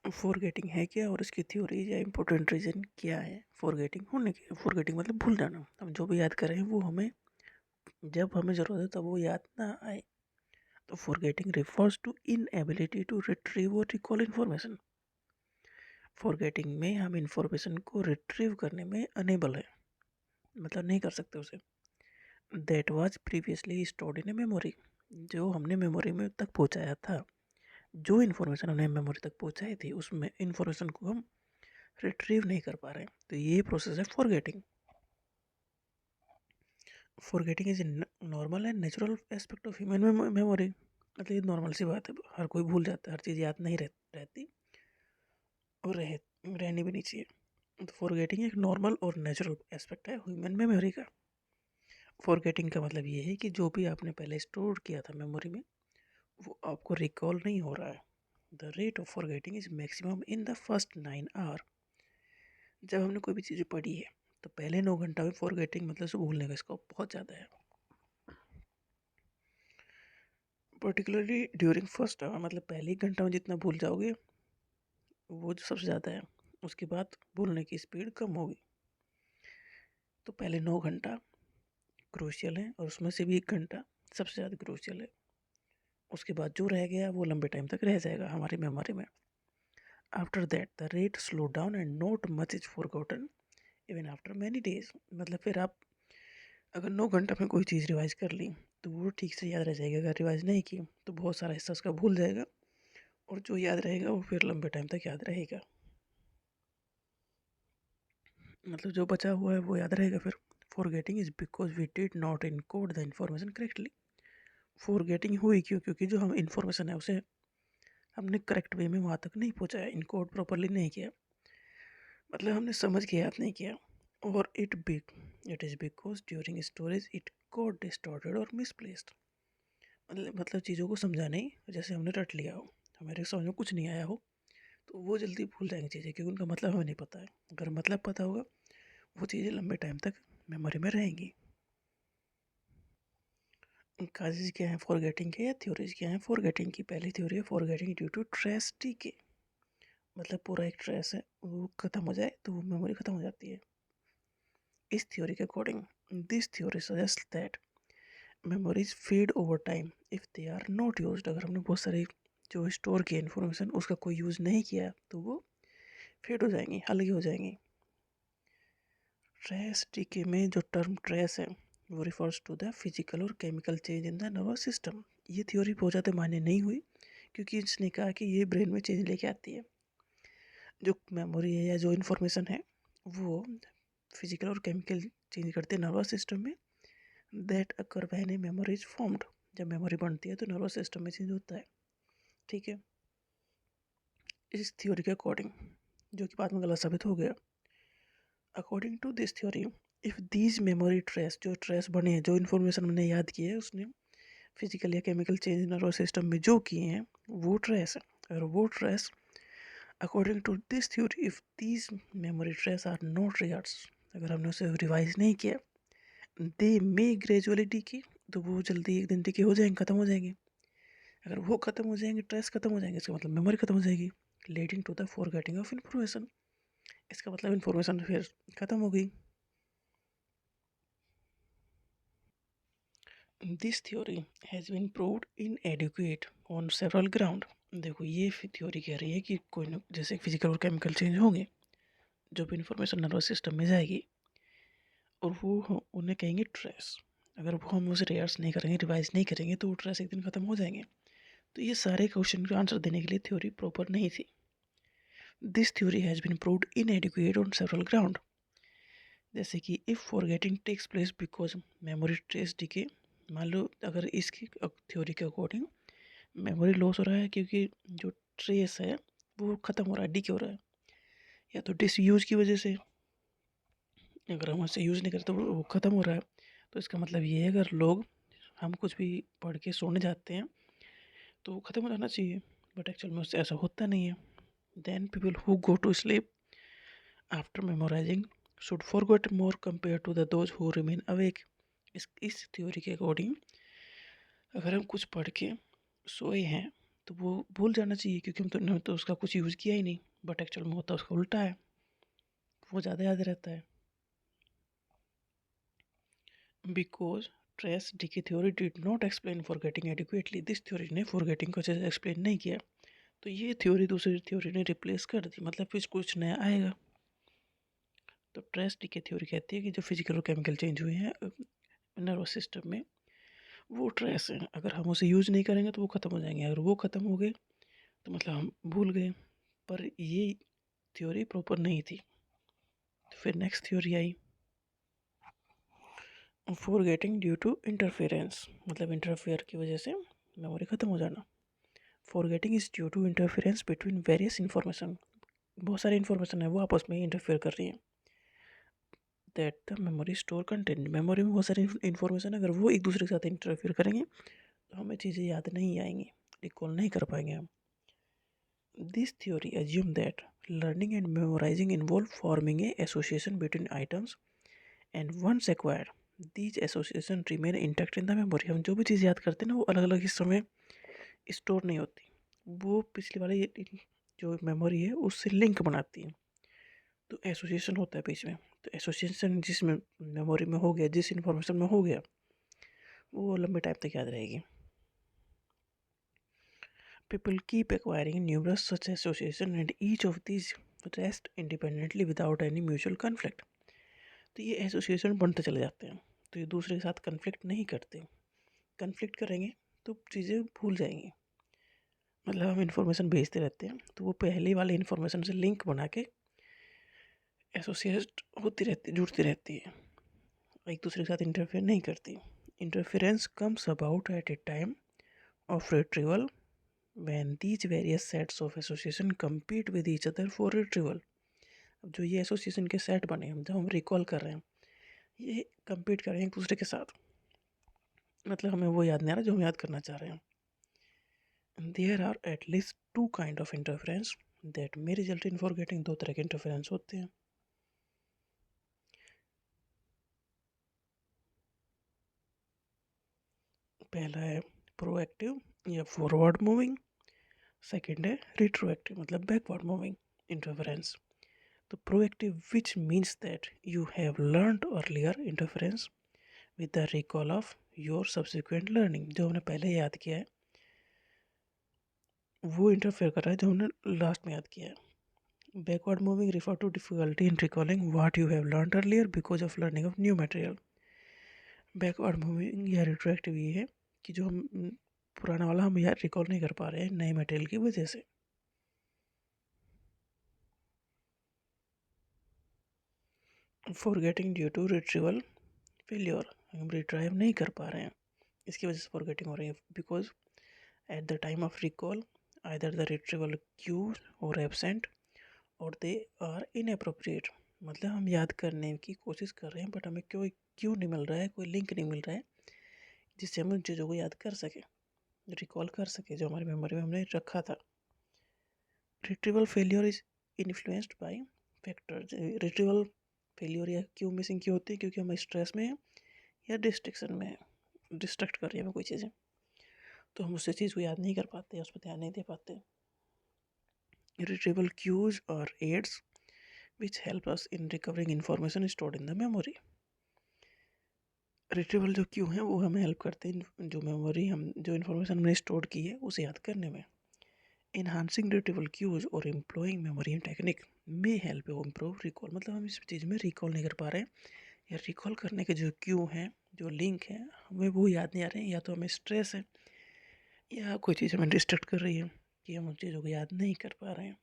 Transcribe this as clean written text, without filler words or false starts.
Forgetting है क्या और इसकी थ्योरी या इम्पोर्टेंट रीज़न क्या है फॉरगेटिंग होने के। फॉरगेटिंग मतलब भूल जाना। हम जो भी याद कर रहे हैं वो हमें जब हमें ज़रूरत है तब वो याद ना आए। तो forgetting refers to inability to retrieve or recall information. Forgetting में हम इंफॉर्मेशन को रिट्रीव करने में अनेबल है, मतलब नहीं कर सकते उसे। That was previously stored in a memory, जो हमने मेमोरी में तक पहुंचाया था, जो इन्फॉर्मेशन हमने मेमोरी तक पहुंचाई थी उसमें इन्फॉर्मेशन को हम रिट्रीव नहीं कर पा रहे हैं। तो ये प्रोसेस है forgetting. Forgetting is normal and natural aspect of human memory. मतलब ये नॉर्मल सी बात है, हर कोई भूल जाता है, हर चीज़ याद नहीं रहती और रहनी भी नहीं चाहिए। तो फॉरगेटिंग एक नॉर्मल और नेचुरल एस्पेक्ट है ह्यूमन मेमोरी का। फॉरगेटिंग का मतलब ये है कि जो भी आपने पहले स्टोर किया था मेमोरी में वो आपको रिकॉल नहीं हो रहा है। The rate of forgetting is maximum in the first 9 hour. जब हमने कोई भी चीज़ पढ़ी है तो पहले 9 घंटा में फॉरगेटिंग मतलब उसे भूलने का स्कोप बहुत ज़्यादा है। पर्टिकुलरली ड्यूरिंग फर्स्ट आवर, मतलब पहले 1 घंटा में जितना भूल जाओगे वो जो सबसे ज़्यादा है, उसके बाद भूलने की स्पीड कम होगी। तो पहले 9 घंटा क्रूशियल है और उसमें से भी 1 घंटा सबसे ज़्यादा क्रूशियल है। उसके बाद जो रह गया वो लंबे टाइम तक रह जाएगा हमारी मेमोरी में। After that the rate slow down and not much is forgotten even after many days. मतलब फिर आप अगर 9 घंटा में कोई चीज़ रिवाइज कर ली तो वो ठीक से याद रह जाएगी। अगर रिवाइज नहीं की तो बहुत सारा हिस्सा उसका भूल जाएगा और जो याद रहेगा वो फिर लंबे टाइम तक याद रहेगा। मतलब जो बचा हुआ है वो याद रहेगा फिर। Forgetting is because we did not encode the information correctly. Forgetting हुई क्यों? क्योंकि जो हम इन्फॉर्मेशन है उसे हमने करेक्ट वे में वहाँ तक नहीं पहुँचाया, इनकोड प्रॉपरली नहीं किया, मतलब हमने समझ के याद नहीं किया। और it is because during storage it got distorted और मिसप्लेस्ड। मतलब चीज़ों को समझा नहीं, जैसे हमने रट लिया हो, हमारे समझ में कुछ नहीं आया हो तो वो जल्दी भूल जाएंगे चीज़ें, क्योंकि उनका मतलब हमें नहीं पता है। अगर मतलब पता होगा वो चीज़ें लंबे टाइम तक मेमोरी में रहेंगी। काजेज क्या है फॉरगेटिंग के या थ्योरीज क्या है फॉरगेटिंग की? पहली थ्योरी है फॉरगेटिंग ड्यू टू ट्रेस के। मतलब पूरा एक ट्रेस है वो ख़त्म हो जाए तो वो मेमोरी ख़त्म हो जाती है। इस थ्योरी के according this theory suggest that memories fade over time if they are not used. अगर हमने बहुत सारी जो स्टोर किया इन्फॉर्मेशन उसका कोई यूज़ नहीं किया तो वो फेड हो जाएंगी, अलग हो जाएंगी। ट्रेस डीके में जो टर्म ट्रेस है वो रिफर्स टू द फिजिकल और chemical change in the nervous system. ये थ्योरी बहुत ज़्यादा मान्य नहीं हुई क्योंकि इसने कहा कि ये ब्रेन में चेंज लेके आती है। जो मेमोरी है या जो इन्फॉर्मेशन है वो फिजिकल और केमिकल चेंज करते हैं नर्वस सिस्टम में। That occur when a memory is formed. जब मेमोरी बनती है तो नर्वस सिस्टम में चेंज होता है। ठीक है, इस थ्योरी के अकॉर्डिंग, जो कि बाद में गलत साबित हो गया। According to this theory if these memory trace, जो ट्रेस बने हैं, जो इन्फॉर्मेशन मैंने याद की है उसने फिजिकल या केमिकल चेंज नर्वस सिस्टम में जो किए हैं वो ट्रेस है। और वो trace according to this theory if these memory trace are not regards, अगर हमने उसे रिवाइज नहीं किया, दे मे ग्रेजुअली डीके, तो वो जल्दी एक दिन डीके हो जाएंगे, ख़त्म हो जाएंगे। अगर वो ख़त्म हो जाएंगे, ट्रेस ख़त्म हो जाएंगे, इसका मतलब मेमोरी ख़त्म हो जाएगी, leading to the forgetting of information. इसका मतलब इन्फॉर्मेशन फिर ख़त्म हो गई। This theory has been proved inadequate on several ground. देखो ये थ्योरी कह रही है कि कोई ना, जैसे फिजिकल और केमिकल चेंज होंगे, जो भी इन्फॉर्मेशन नर्वस सिस्टम में जाएगी और वो उन्हें कहेंगे ट्रेस। अगर वो हम उसे रिहर्स नहीं करेंगे, रिवाइज नहीं करेंगे तो वो ट्रेस एक दिन ख़त्म हो जाएंगे। तो ये सारे क्वेश्चन का आंसर देने के लिए थ्योरी प्रॉपर नहीं थी। This theory has been proved inadequate on several ground. जैसे कि if forgetting takes place because memory trace decay. मान लो अगर इसकी थ्योरी के अकॉर्डिंग मेमोरी लॉस हो रहा है क्योंकि जो ट्रेस है वो ख़त्म हो रहा है, डीके हो रहा है, या तो डिस यूज की वजह से, अगर हम उसे यूज़ नहीं करते तो वो ख़त्म हो रहा है। तो इसका मतलब ये है अगर लोग हम कुछ भी पढ़ के सोने जाते हैं तो वो ख़त्म हो जाना चाहिए, बट एक्चुअल में उससे ऐसा होता नहीं है। Then people who go to sleep after memorising should forget more compare to the those who remain awake. इस थ्योरी के अकॉर्डिंग अगर हम कुछ पढ़ के सोए हैं तो तो वो भूल जाना चाहिए, क्योंकि हमने तो उसका कुछ यूज़ किया ही नहीं। बट एक्चुअल में होता उसका उल्टा है, वो ज़्यादा याद रहता है। Because trace decay theory did not explain forgetting adequately, this theory ने फॉरगेटिंग को अच्छे से एक्सप्लेन नहीं किया, तो ये थ्योरी दूसरी थ्योरी ने रिप्लेस कर दी, मतलब फिर कुछ नया आएगा। तो ट्रेस डीके थ्योरी कहती है कि जो फिजिकल और केमिकल चेंज हुए हैं नर्वस सिस्टम में, वो ट्रेस है, अगर हम उसे यूज़ नहीं करेंगे तो वो ख़त्म हो जाएंगे, अगर वो ख़त्म हो गए तो मतलब हम भूल गए। पर ये थ्योरी प्रॉपर नहीं थी। तो फिर नेक्स्ट थ्योरी आई, फॉरगेटिंग ड्यू टू इंटरफेरेंस, मतलब इंटरफेयर की वजह से मेमोरी ख़त्म हो जाना। Forgetting is due to interference between various information, बहुत सारी इन्फॉर्मेशन है वो आपस में इंटरफेयर कर रही है। That the memory store content, memory में बहुत सारी इन्फॉर्मेशन, अगर वो एक दूसरे के साथ इंटरफेयर करेंगे तो हमें चीज़ें याद नहीं आएंगी, रिकॉल नहीं कर पाएंगे हम। This theory assume that learning and memorizing involve forming a association between items, and once acquired these association remain intact in the memory। हम जो भी चीज़ याद करते हैं ना वो अलग अलग हिस्सों में स्टोर नहीं होती, वो पिछले वाले जो मेमोरी है उससे लिंक बनाती है, तो एसोसिएशन होता है बीच में। तो एसोसिएशन जिस मेमोरी में हो गया, जिस इंफॉर्मेशन में हो गया, वो लंबे टाइम तक याद रहेगी। People keep acquiring numerous such association and each of these rest independently without any mutual conflict। तो ये एसोसिएशन बनते चले जाते हैं, तो ये दूसरे के साथ कन्फ्लिक्ट नहीं करते। कन्फ्लिक्ट करेंगे तो चीज़ें भूल जाएंगी, मतलब हम इंफॉर्मेशन भेजते रहते हैं तो वो पहले वाले इंफॉर्मेशन से लिंक बना के एसोसिएट होती रहती, जुड़ती रहती है, एक दूसरे के साथ इंटरफेयर नहीं करती। Interference comes about at a time of retrieval when these various sets of association compete with each other for retrieval। अब जो ये एसोसिएशन के सेट बने हम जब हम रिकॉल कर रहे हैं, ये compete कर रहे हैं एक दूसरे के साथ, मतलब हमें वो याद नहीं आ रहा जो हम याद करना चाह रहे हैं। There are at least two kind of interference that may result in forgetting, दो तरह के इंटरफेरेंस होते हैं। पहला है प्रोएक्टिव या फॉरवर्ड मूविंग, सेकेंड है रिट्रोएक्टिव मतलब बैकवर्ड मूविंग इंटरफेरेंस। तो proactive which means that you have learned earlier interference with the recall of your subsequent learning, जो हमने पहले याद किया है वो इंटरफेयर कर रहा है जो हमने लास्ट में याद किया है। Backward moving refer to difficulty in recalling what you have learned earlier because of learning of new material. Backward moving या रिट्रोएक्टिव ये है कि जो हम पुराना वाला हम याद रिकॉल नहीं कर पा रहे हैं नए मटेरियल की वजह से। Forgetting due to retrieval failure, हम रिट्राइव नहीं कर पा रहे हैं, इसकी वजह से फॉरगेटिंग हो रही है। Because at the time of recall either the retrieval cues are absent or they are inappropriate, मतलब हम याद करने की कोशिश कर रहे हैं बट हमें क्यों नहीं मिल रहा है, कोई लिंक नहीं मिल रहा है जिससे हम उन चीज़ों को याद कर सके, रिकॉल कर सके जो हमारी मेमोरी में हमने रखा था। Retrieval failure is influenced by factors, retrieval failure या क्यों मिसिंग क्यों होती है, क्योंकि हम स्ट्रेस में हैं या डिस्ट्रिक्शन में है, डिस्ट्रैक्ट कर रही है हमें कोई चीज़ें, तो हम उस चीज़ को याद नहीं कर पाते, उस पर ध्यान नहीं दे पाते। रिट्रीवल क्यूज और ads which help us in recovering information stored in the memory। Retrieval जो क्यों है वो हमें हेल्प करते हैं जो मेमोरी हम जो इन्फॉर्मेशन हमने स्टोर की है उसे याद करने में। इन्हांसिंग रिट्रीवल क्यूज और employing memory technique may help you improve recall, मतलब हम इस चीज़ में रिकॉल नहीं कर पा रहे हैं या रिकॉल करने के जो क्यू हैं जो लिंक है हमें वो याद नहीं आ रहे हैं, या तो हमें स्ट्रेस है या कोई चीज़ हमें डिस्ट्रैक्ट कर रही है कि हम उन चीज़ों को याद नहीं कर पा रहे हैं।